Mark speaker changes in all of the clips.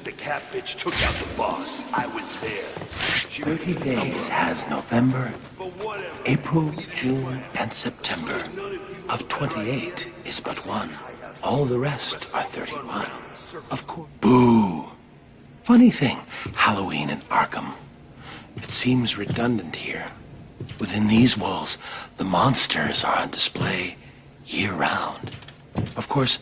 Speaker 1: The cat bitch took out the boss. I was there.
Speaker 2: 30 days has November, April, June, and September. Of 28 is but one. All the rest are 31. Of course. Boo! Funny thing, Halloween in Arkham. It seems redundant here. Within these walls, the monsters are on display year-round. Of course,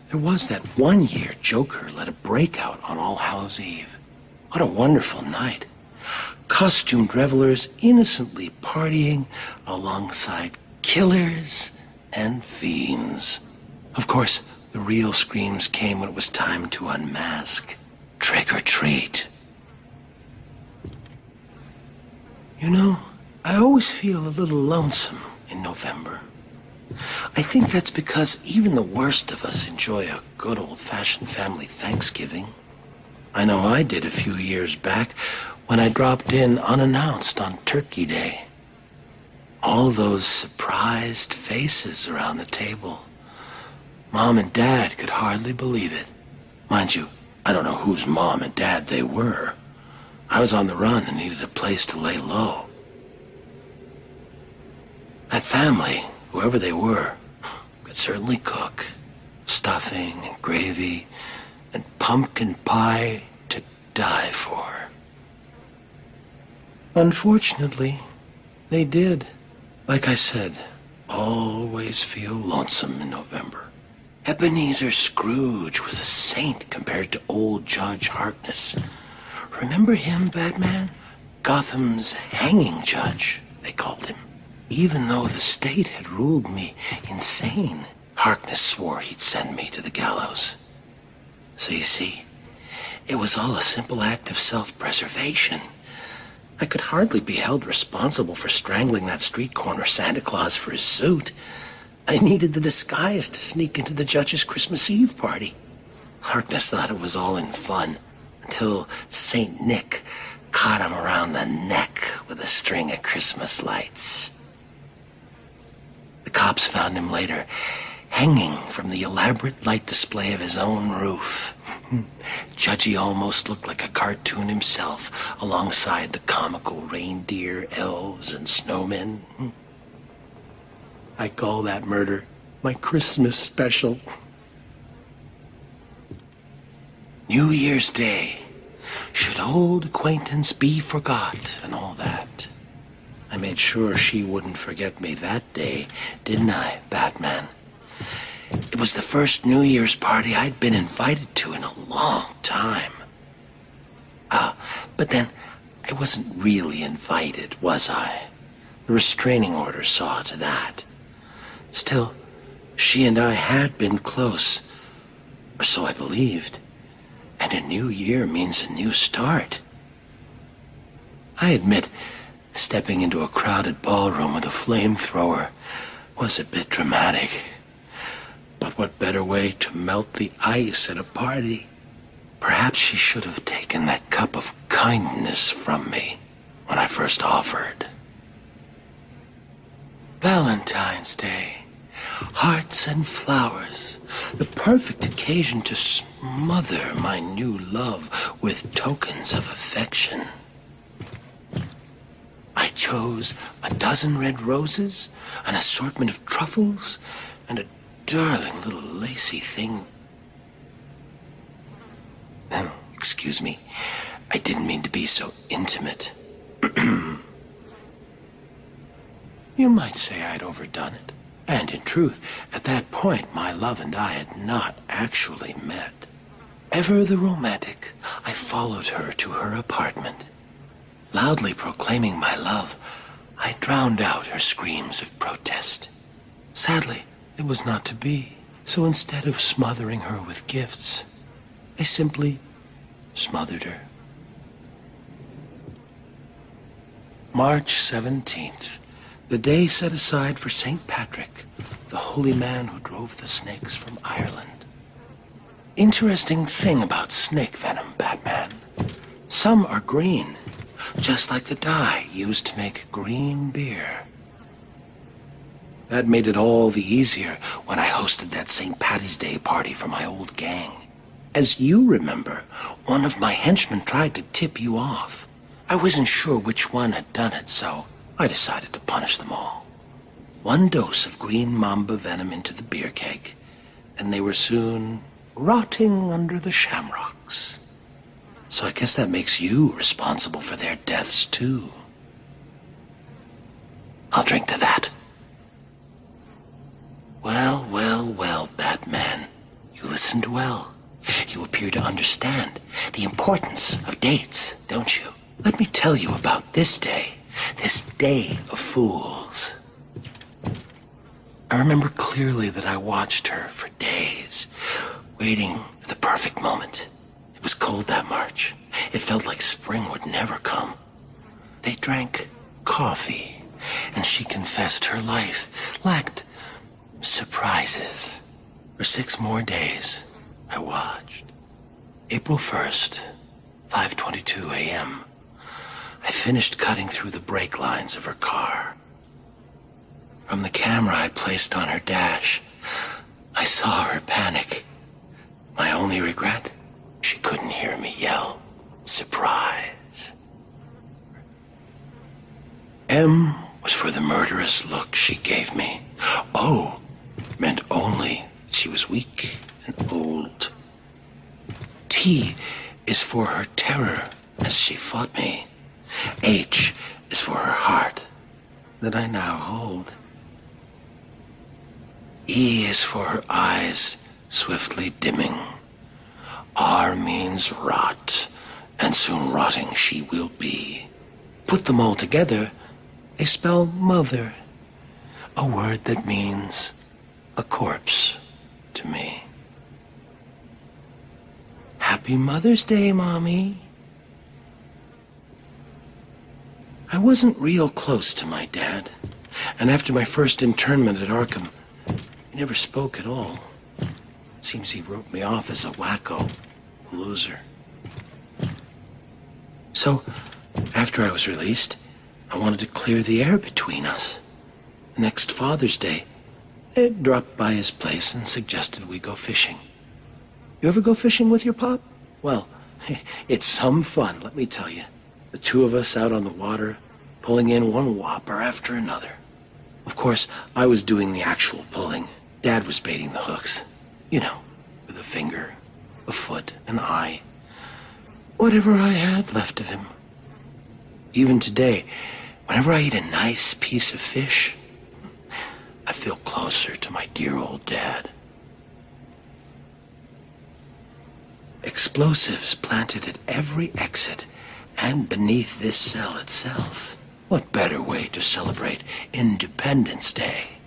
Speaker 2: there was that one year Joker led a breakout on All Hallows Eve. What a wonderful night. Costumed revelers innocently partying alongside killers and fiends. Of course, the real screams came when it was time to unmask. Trick or treat. You know, I always feel a little lonesome in November. I think that's because even the worst of us enjoy a good old-fashioned family Thanksgiving. I know I did a few years back when I dropped in unannounced on Turkey Day. All those surprised faces around the table. Mom and Dad could hardly believe it. Mind you, I don't know whose mom and dad they were. I was on the run and needed a place to lay low. That family, whoever they were, could certainly cook. Stuffing and gravy and pumpkin pie to die for. Unfortunately, they did. Like I said, always feel lonesome in November. Ebenezer Scrooge was a saint compared to old Judge Harkness. Remember him, Batman? Gotham's hanging judge, they called him. Even though the state had ruled me insane, Harkness swore he'd send me to the gallows. So you see, it was all a simple act of self-preservation. I could hardly be held responsible for strangling that street corner Santa Claus for his suit. I needed the disguise to sneak into the judge's Christmas Eve party. Harkness thought it was all in fun, until Saint Nick caught him around the neck with a string of Christmas lights. The cops found him later, hanging from the elaborate light display of his own roof. Judgy almost looked like a cartoon himself, alongside the comical reindeer, elves, and snowmen. I call that murder my Christmas special. New Year's Day. Should old acquaintance be forgot and all that. I made sure she wouldn't forget me that day, didn't I, Batman? It was the first New Year's party I'd been invited to in a long time. But then I wasn't really invited, was I? The restraining order saw to that. Still, she and I had been close, or so I believed. And a new year means a new start. I admit, stepping into a crowded ballroom with a flamethrower was a bit dramatic. But what better way to melt the ice at a party? Perhaps she should have taken that cup of kindness from me when I first offered. Valentine's Day. Hearts and flowers. The perfect occasion to smother my new love with tokens of affection. I chose a dozen red roses, an assortment of truffles, and a darling little lacy thing. Excuse me, I didn't mean to be so intimate. You might say I'd overdone it. And in truth, at that point, my love and I had not actually met. Ever the romantic, I followed her to her apartment. Loudly proclaiming my love, I drowned out her screams of protest. Sadly, it was not to be. So instead of smothering her with gifts, I simply smothered her. March 17th, the day set aside for St. Patrick, the holy man who drove the snakes from Ireland. Interesting thing about snake venom, Batman. Some are green, just like the dye used to make green beer. That made it all the easier when I hosted that St. Patty's Day party for my old gang. As you remember, one of my henchmen tried to tip you off. I wasn't sure which one had done it, so I decided to punish them all. 1 dose of green mamba venom into the beer keg, and they were soon rotting under the shamrocks. So I guess that makes you responsible for their deaths, too. I'll drink to that. Well, well, well, Batman. You listened well. You appear to understand the importance of dates, don't you? Let me tell you about this day of fools. I remember clearly that I watched her for days, waiting for the perfect moment. It was cold that March. It felt like spring would never come. They drank coffee, and she confessed her life lacked surprises. For 6 more days, I watched. April 1st, 5:22 a.m. I finished cutting through the brake lines of her car. From the camera I placed on her dash, I saw her panic. My only regret? She couldn't hear me yell, "Surprise." M was for the murderous look she gave me. O meant only she was weak and old. T is for her terror as she fought me. H is for her heart that I now hold. E is for her eyes swiftly dimming. R means rot, and soon rotting she will be. Put them all together, they spell mother, a word that means a corpse to me. Happy Mother's Day, Mommy. I wasn't real close to my dad, and after my first internment at Arkham, he never spoke at all. Seems he wrote me off as a wacko, loser. So, after I was released, I wanted to clear the air between us. The next Father's Day, I dropped by his place and suggested we go fishing. You ever go fishing with your pop? Well, it's some fun, let me tell you. The 2 of us out on the water, pulling in one whopper after another. Of course, I was doing the actual pulling. Dad was baiting the hooks. You know, with a finger, a foot, an eye. Whatever I had left of him. Even today, whenever I eat a nice piece of fish, I feel closer to my dear old dad. Explosives planted at every exit and beneath this cell itself. What better way to celebrate Independence Day?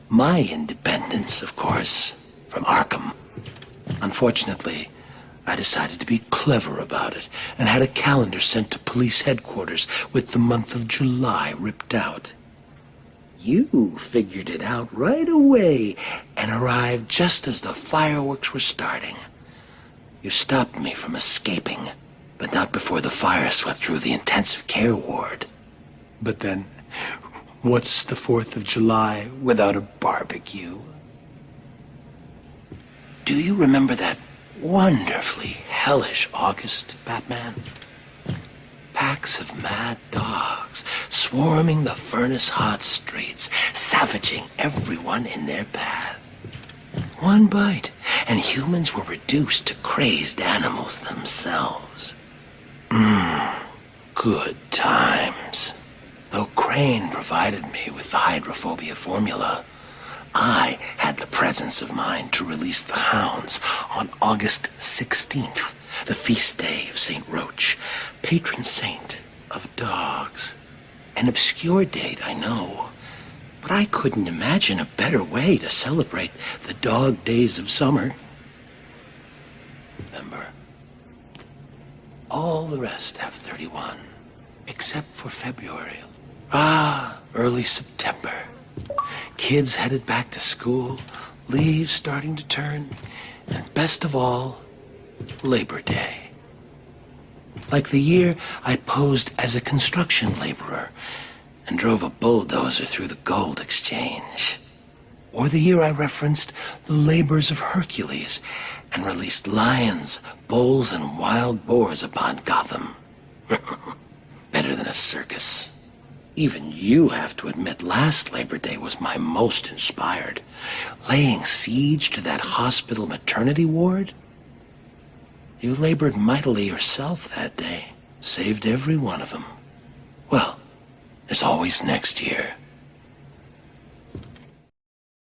Speaker 2: My independence, of course, from Arkham. Unfortunately, I decided to be clever about it and had a calendar sent to police headquarters with the month of July ripped out. You figured it out right away and arrived just as the fireworks were starting. You stopped me from escaping, but not before the fire swept through the intensive care ward. But then, what's the 4th of July without a barbecue? Do you remember that wonderfully hellish August, Batman? Packs of mad dogs swarming the furnace-hot streets, savaging everyone in their path. One bite, and humans were reduced to crazed animals themselves. Good times. Though Crane provided me with the hydrophobia formula, I had the presence of mind to release the hounds on August 16th, the feast day of St. Roach, patron saint of dogs. An obscure date, I know, but I couldn't imagine a better way to celebrate the dog days of summer. Remember, all the rest have 31. Except for February. Early September. Kids headed back to school, leaves starting to turn, and best of all, Labor Day. Like the year I posed as a construction laborer and drove a bulldozer through the gold exchange. Or the year I referenced the labors of Hercules and released lions, bulls, and wild boars upon Gotham. Better than a circus. Even you have to admit last Labor Day was my most inspired. Laying siege to that hospital maternity ward? You labored mightily yourself that day. Saved every one of them. Well, there's always next year.